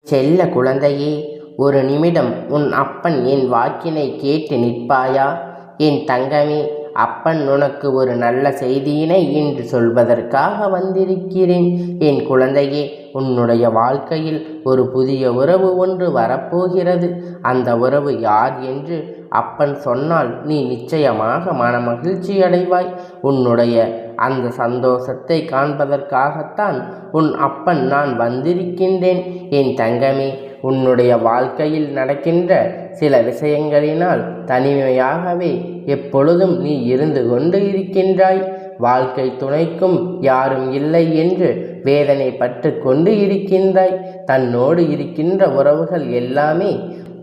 செல்ல குழந்தையே, ஒரு நிமிடம் உன் அப்பன் என் வாக்கினை கேட்டு நிற்பாயா? என் தங்கமே, அப்பன் உனக்கு ஒரு நல்ல செய்தியினை இன்று சொல்வதற்காக வந்திருக்கிறேன். என் குழந்தையே, உன்னுடைய வாழ்க்கையில் ஒரு புதிய உறவு ஒன்று வரப்போகிறது. அந்த உறவு யார் என்று அப்பன் சொன்னால் நீ நிச்சயமாக மனமகிழ்ச்சி அடைவாய். உன்னுடைய அந்த சந்தோஷத்தை காண்பதற்காகத்தான் உன் அப்பன் நான் வந்திருக்கின்றேன். என் தங்கமே, உன்னுடைய வாழ்க்கையில் நடக்கின்ற சில விஷயங்களினால் தனிமையாகவே எப்பொழுதும் நீ இருந்து கொண்டு இருக்கின்றாய். வாழ்க்கை துணைக்கும் யாரும் இல்லை என்று வேதனைப்பட்டு கொண்டு இருக்கின்றாய். தன்னோடு இருக்கின்ற உறவுகள் எல்லாமே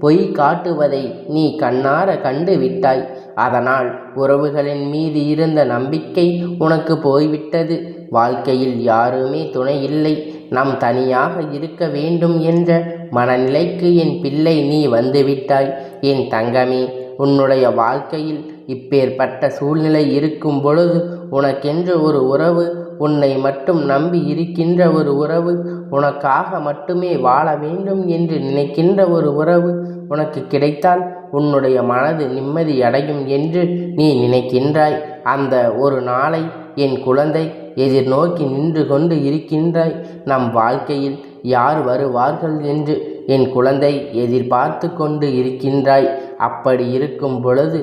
பொய் காட்டுவதை நீ கண்ணார கண்டு விட்டாய். அதனால் உறவுகளின் மீது இருந்த நம்பிக்கை உனக்கு போய்விட்டது. வாழ்க்கையில் யாருமே துணை இல்லை, நாம் தனியாக இருக்க வேண்டும் என்ற மனநிலைக்கு என் பிள்ளை நீ வந்துவிட்டாய். என் தங்கமே, உன்னுடைய வாழ்க்கையில் இப்பேற்பட்ட சூழ்நிலை இருக்கும் பொழுது உனக்கென்று ஒரு உறவு, உன்னை மட்டும் நம்பி இருக்கின்ற ஒரு உறவு, உனக்காக மட்டுமே வாழ வேண்டும் என்று நினைக்கின்ற ஒரு உறவு உனக்கு கிடைத்தால் உன்னுடைய மனது நிம்மதி அடையும் என்று நீ நினைக்கின்றாய். அந்த ஒரு நாளை என் குழந்தை எதிர்நோக்கி நின்று கொண்டு இருக்கின்றாய். நம் வாழ்க்கையில் யார் வருவார்கள் என்று என் குழந்தை எதிர்பார்த்து கொண்டு இருக்கின்றாய். அப்படி இருக்கும் பொழுது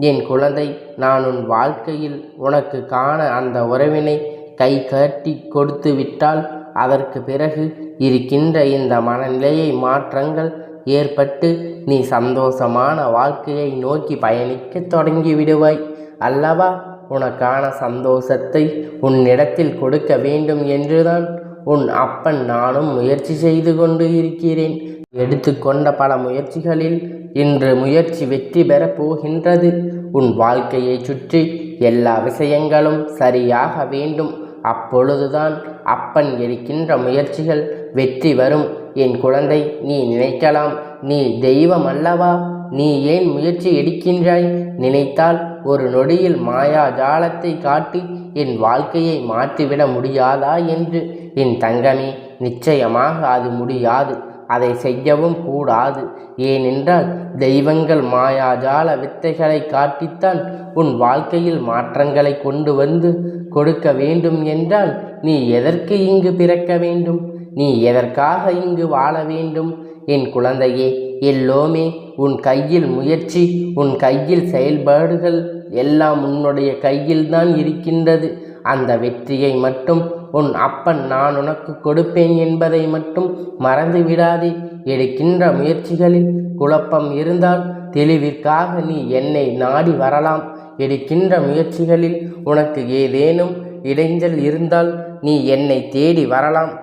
என் குழந்தை, நான் உன் வாழ்க்கையில் உனக்கு காண அந்த உறவினை கை கட்டி கொடுத்து விட்டால் அதற்கு பிறகு இருக்கின்ற இந்த மனநிலையை மாற்றங்கள் ஏற்பட்டு நீ சந்தோஷமான வாழ்க்கையை நோக்கி பயணிக்க தொடங்கி விடுவாய் அல்லவா? உனக்கான சந்தோஷத்தை உன்னிடத்தில் கொடுக்க வேண்டும் என்றுதான் உன் அப்பன் நானும் முயற்சி செய்து கொண்டு இருக்கிறேன். எடுத்துக்கொண்ட பல முயற்சிகளில் இன்று முயற்சி வெற்றி பெறப் போகின்றது. உன் வாழ்க்கையை சுற்றி எல்லா விஷயங்களும் சரியாக வேண்டும். அப்பொழுதுதான் அப்பன் எடுக்கின்ற முயற்சிகள் வெற்றி வரும். என் குழந்தை, நீ நினைக்கலாம், நீ தெய்வம் அல்லவா, நீ ஏன் முயற்சி எடுக்கின்றாய்? நினைத்தால் ஒரு நொடியில் மாயாஜாலத்தை காட்டி என் வாழ்க்கையை மாற்றிவிட முடியாதா என்று. என் தங்கமே, நிச்சயமாக அது முடியாது. அதை செய்யவும் கூடாது. ஏனென்றால் தெய்வங்கள் மாயாஜால வித்தைகளை காட்டித்தான் உன் வாழ்க்கையில் மாற்றங்களை கொண்டு வந்து கொடுக்க வேண்டும் என்றால் நீ எதற்கு இங்கு பிறக்க வேண்டும்? நீ எதற்காக இங்கு வாழ வேண்டும்? என் குழந்தையே, எல்லோமே உன் கையில் முயற்சி, உன் கையில் செயல்பாடுகள் எல்லாம் உன்னுடைய கையில்தான் இருக்கின்றது. அந்த வெற்றியை மட்டும் உன் அப்பன் நான் உனக்கு கொடுப்பேன் என்பதை மட்டும் மறந்து விடாதே. எடுக்கின்ற முயற்சிகளில் குழப்பம் இருந்தால் தெளிவிற்காக நீ என்னை நாடி வரலாம். எடுக்கின்ற முயற்சிகளில் உனக்கு ஏதேனும் இடைஞ்சல் இருந்தால் நீ என்னை தேடி வரலாம்.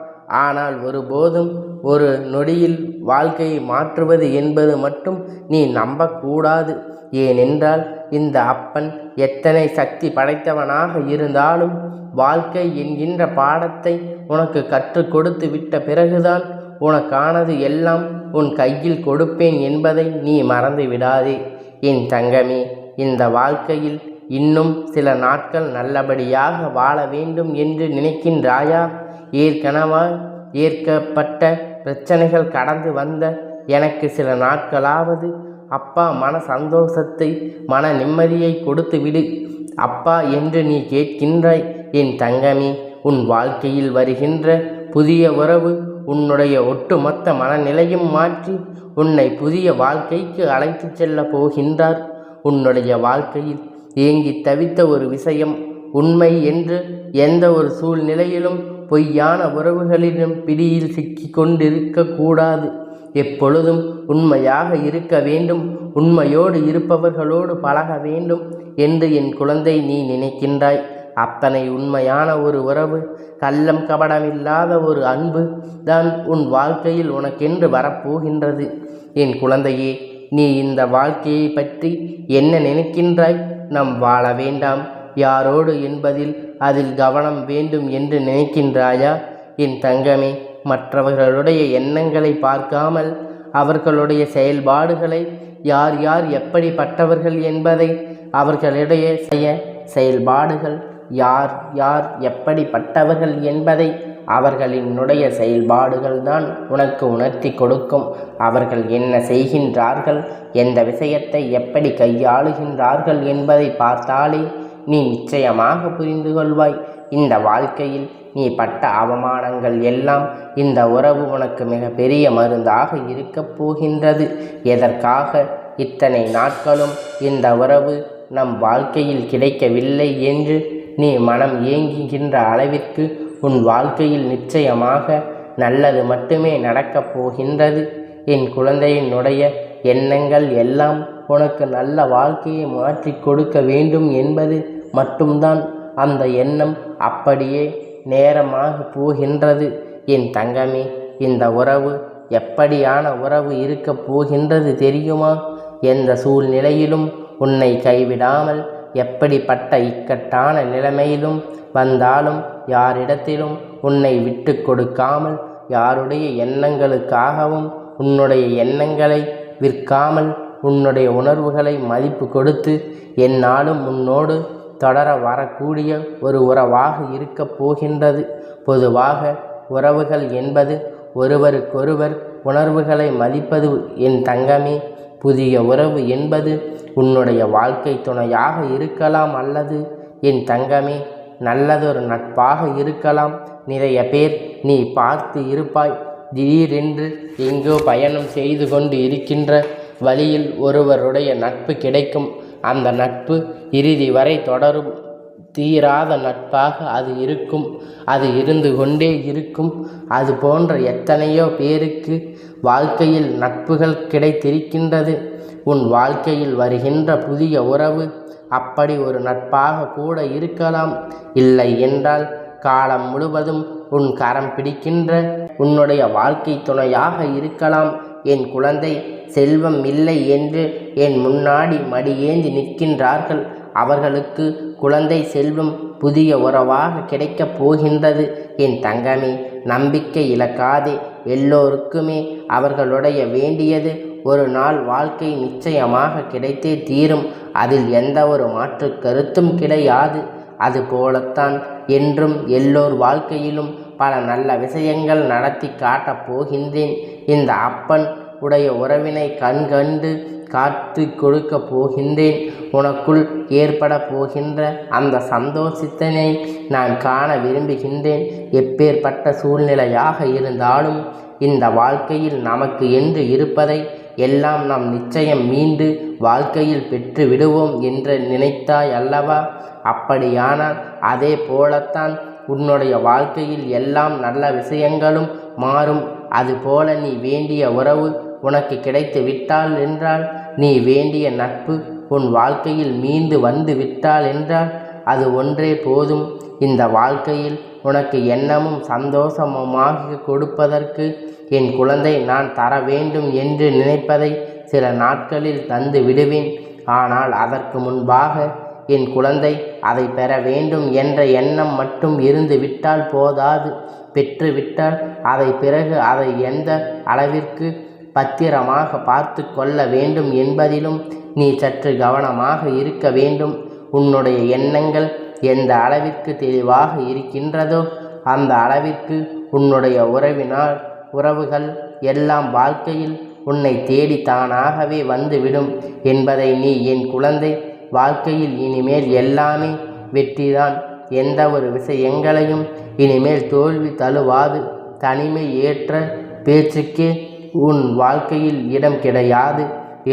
ஆனால் ஒருபோதும் ஒரு நொடியில் வாழ்க்கையை மாற்றுவது என்பது மட்டும் நீ நம்பக்கூடாது. ஏனென்றால் இந்த அப்பன் எத்தனை சக்தி படைத்தவனாக இருந்தாலும் வாழ்க்கை என்கின்ற பாடத்தை உனக்கு கற்றுக் கொடுத்து விட்ட பிறகுதான் உனக்கானது எல்லாம் உன் கையில் கொடுப்பேன் என்பதை நீ மறந்து விடாதே. என் தங்கமே, இந்த வாழ்க்கையில் இன்னும் சில நாட்கள் நல்லபடியாக வாழ வேண்டும் என்று நினைக்கின்றாயா? ஏற்கப்பட்ட பிரச்சனைகள் கடந்து வந்த எனக்கு சில நாட்களாவது அப்பா மன சந்தோஷத்தை, மன நிம்மதியை கொடுத்து விடு அப்பா என்று நீ கேட்கின்றாய். என் தங்கமே, உன் வாழ்க்கையில் வருகின்ற புதிய உறவு உன்னுடைய ஒட்டுமொத்த மனநிலையும் மாற்றி உன்னை புதிய வாழ்க்கைக்கு அழைத்து செல்ல போகின்றார். உன்னுடைய வாழ்க்கையில் ஏங்கி தவித்த ஒரு விஷயம் உண்மை என்று எந்த ஒரு சூழ்நிலையிலும் பொய்யான உறவுகளிடம் பிடியில் சிக்கி கொண்டிருக்க கூடாது. எப்பொழுதும் உண்மையாக இருக்க வேண்டும், உண்மையோடு இருப்பவர்களோடு பழக வேண்டும் என்று என் குழந்தை நீ நினைக்கின்றாய். அத்தனை உண்மையான ஒரு உறவு, கள்ளம் கபடமில்லாத ஒரு அன்பு தான் உன் வாழ்க்கையில் உனக்கென்று வரப்போகின்றது. என் குழந்தையே, நீ இந்த வாழ்க்கையை பற்றி என்ன நினைக்கின்றாய்? நாம் வாழ வேண்டாம் யாரோடு என்பதில் அதில் கவனம் வேண்டும் என்று நினைக்கின்றாயா? என் தங்கமே, மற்றவர்களுடைய எண்ணங்களை பார்க்காமல் அவர்களுடைய செயல்பாடுகளை, யார் யார் எப்படிப்பட்டவர்கள் என்பதை, அவர்களுடைய செயல்பாடுகள் யார் யார் எப்படிப்பட்டவர்கள் என்பதை அவர்களினுடைய செயல்பாடுகள்தான் உனக்கு உணர்த்தி கொடுக்கும். அவர்கள் என்ன செய்கின்றார்கள், எந்த விஷயத்தை எப்படி கையாளுகின்றார்கள் என்பதை பார்த்தாலே நீ நிச்சயமாக புரிந்து கொள்வாய். இந்த வாழ்க்கையில் நீ பட்ட அவமானங்கள் எல்லாம் இந்த உறவு உனக்கு மிக பெரிய மருந்தாக இருக்கப் போகின்றது. எதற்காக இத்தனை நாட்களும் இந்த உறவு நம் வாழ்க்கையில் கிடைக்கவில்லை என்று நீ மனம் ஏங்குகின்ற அளவிற்கு உன் வாழ்க்கையில் நிச்சயமாக நல்லது மட்டுமே நடக்கப் போகின்றது. என் குழந்தையினுடைய எண்ணங்கள் எல்லாம் உனக்கு நல்ல வாழ்க்கையை மாற்றி கொடுக்க வேண்டும் என்பது மட்டும்தான். அந்த எண்ணம் அப்படியே நேரமாக போகின்றது. என் தங்கமே, இந்த உறவு எப்படியான உறவு இருக்கப் போகின்றது தெரியுமா? எந்த சூழ்நிலையிலும் உன்னை கைவிடாமல், எப்படிப்பட்ட இக்கட்டான நிலைமையிலும் வந்தாலும் யாரிடத்திலும் உன்னை விட்டு கொடுக்காமல், யாருடைய எண்ணங்களுக்காகவும் உன்னுடைய எண்ணங்களை விற்காமல், உன்னுடைய உணர்வுகளை மதிப்பு கொடுத்து எந்நாளும் உன்னோடு தொடர வரக்கூடிய ஒரு உறவாக இருக்கப் போகின்றது. பொதுவாக உறவுகள் என்பது ஒருவருக்கொருவர் உணர்வுகளை மதிப்பது என் தங்கமே. புதிய உறவு என்பது உன்னுடைய வாழ்க்கை துணையாக இருக்கலாம், அல்லது என் தங்கமே நல்லதொரு நட்பாக இருக்கலாம். நிறைய பேர் நீ பார்த்து இருப்பாய், திடீரென்று எங்கோ பயணம் செய்து கொண்டு இருக்கின்ற வழியில் ஒருவருடைய நட்பு கிடைக்கும். அந்த நட்பு இறுதி வரை தொடரும். தீராத நட்பாக அது இருக்கும். அது இருந்து கொண்டே இருக்கும். அது போன்ற எத்தனையோ பேருக்கு வாழ்க்கையில் நட்புகள் கிடைத்திருக்கின்றது. உன் வாழ்க்கையில் வருகின்ற புதிய உறவு அப்படி ஒரு நட்பாக கூட இருக்கலாம். இல்லை என்றால் காலம் முழுவதும் உன் கரம் பிடிக்கின்ற உன்னுடைய வாழ்க்கை துணையாக இருக்கலாம். என் குழந்தை, செல்வம் இல்லை என்று என் முன்னாடி மடியேந்தி நிற்கின்றார்கள். அவர்களுக்கு குழந்தை செல்வம் புதிய உறவாக கிடைக்கப் போகின்றது. என் தங்கமே, நம்பிக்கை இழக்காதே. எல்லோருக்குமே அவர்களுடைய வேண்டியது ஒரு நாள் வாழ்க்கை நிச்சயமாக கிடைத்தே தீரும். அதில் எந்த ஒரு மாற்று கருத்தும் கிடையாது. அதுபோலத்தான் என்றும் எல்லோர் வாழ்க்கையிலும் பல நல்ல விஷயங்கள் நடத்தி காட்டப் போகின்றேன். இந்த அப்பன் உடைய உறவினை கண்டு காத்து கொடுக்க போகின்றேன். உனக்குள் ஏற்பட போகின்ற அந்த சந்தோஷத்தினை நான் காண விரும்புகின்றேன். எப்பேற்பட்ட சூழ்நிலையாக இருந்தாலும் இந்த வாழ்க்கையில் நமக்கு என்று இருப்பதை எல்லாம் நாம் நிச்சயம் மீண்டு வாழ்க்கையில் பெற்று விடுவோம் என்று நினைத்தாய் அல்லவா? அப்படியானால் அதே போலத்தான் உன்னுடைய வாழ்க்கையில் எல்லாம் நல்ல விஷயங்களும் மாறும். அதுபோல நீ வேண்டிய உறவு உனக்கு கிடைத்து விட்டால் என்றால், நீ வேண்டிய நட்பு உன் வாழ்க்கையில் மீண்டு வந்து விட்டால் என்றால், அது ஒன்றே போதும். இந்த வாழ்க்கையில் உனக்கு எண்ணமும் சந்தோஷமுமாக கொடுப்பதற்கு என் குழந்தை நான் தர வேண்டும் என்று நினைப்பதை சில நாட்களில் தந்து விடுவேன். ஆனால் அதற்கு முன்பாக என் குழந்தை அதை பெற வேண்டும் என்ற எண்ணம் மட்டும் இருந்து விட்டால் போதாது. பெற்றுவிட்டால் அதை பிறகு அதை எந்த அளவிற்கு பத்திரமாக பார்த்து கொள்ள வேண்டும் என்பதிலும் நீ சற்று கவனமாக இருக்க வேண்டும். உன்னுடைய எண்ணங்கள் எந்த அளவிற்கு தெளிவாக இருக்கின்றதோ அந்த அளவிற்கு உன்னுடைய உறவுகள் எல்லாம் வாழ்க்கையில் உன்னை தேடி தானாகவே வந்துவிடும் என்பதை நீ என் குழந்தை வாழ்க்கையில் இனிமேல் எல்லாமே வெற்றிதான். எந்த ஒரு விஷயங்களையும் இனிமேல் தோல்வி தழுவாது. தனிமை ஏற்ற பேச்சுக்கே உன் வாழ்க்கையில் இடம் கிடையாது.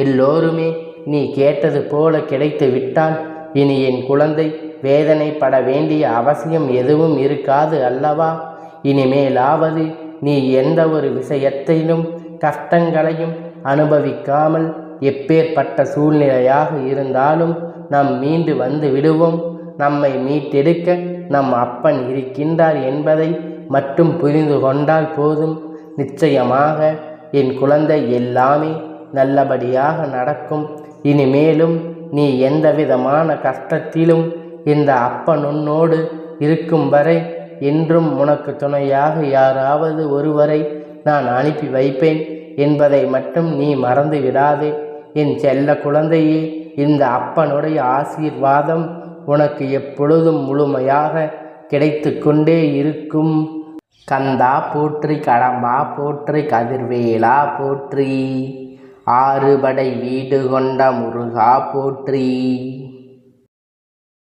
எல்லோருமே நீ கேட்டது போல கிடைத்து விட்டால் இனி என் குழந்தை வேதனைப்பட வேண்டிய அவசியம் எதுவும் இருக்காது அல்லவா? இனிமேலாவது நீ எந்த ஒரு விஷயத்திலும் கஷ்டங்களையும் அனுபவிக்காமல், எப்பேற்பட்ட சூழ்நிலையாக இருந்தாலும் நாம் மீண்டு வந்து விடுவோம். நம்மை மீட்டெடுக்க நம் அப்பன் இருக்கின்றார் என்பதை மட்டும் புரிந்து கொண்டால் போதும். நிச்சயமாக என் குழந்தை எல்லாமே நல்லபடியாக நடக்கும். இனிமேலும் நீ எந்த விதமான கஷ்டத்திலும் இந்த அப்பன் உன்னோடு இருக்கும் வரை என்றும் உனக்கு துணையாக யாராவது ஒருவரை நான் அனுப்பி வைப்பேன் என்பதை மட்டும் நீ மறந்து விடாதே. என் செல்ல குழந்தையே, இந்த அப்பனுடைய ஆசீர்வாதம் உனக்கு எப்பொழுதும் முழுமையாக கிடைத்து கொண்டே இருக்கும். கந்தா போற்றி, கடம்பா போற்றி, கதிர்வேலா போற்றி, ஆறுபடை வீடு கொண்ட முருகா போற்றி.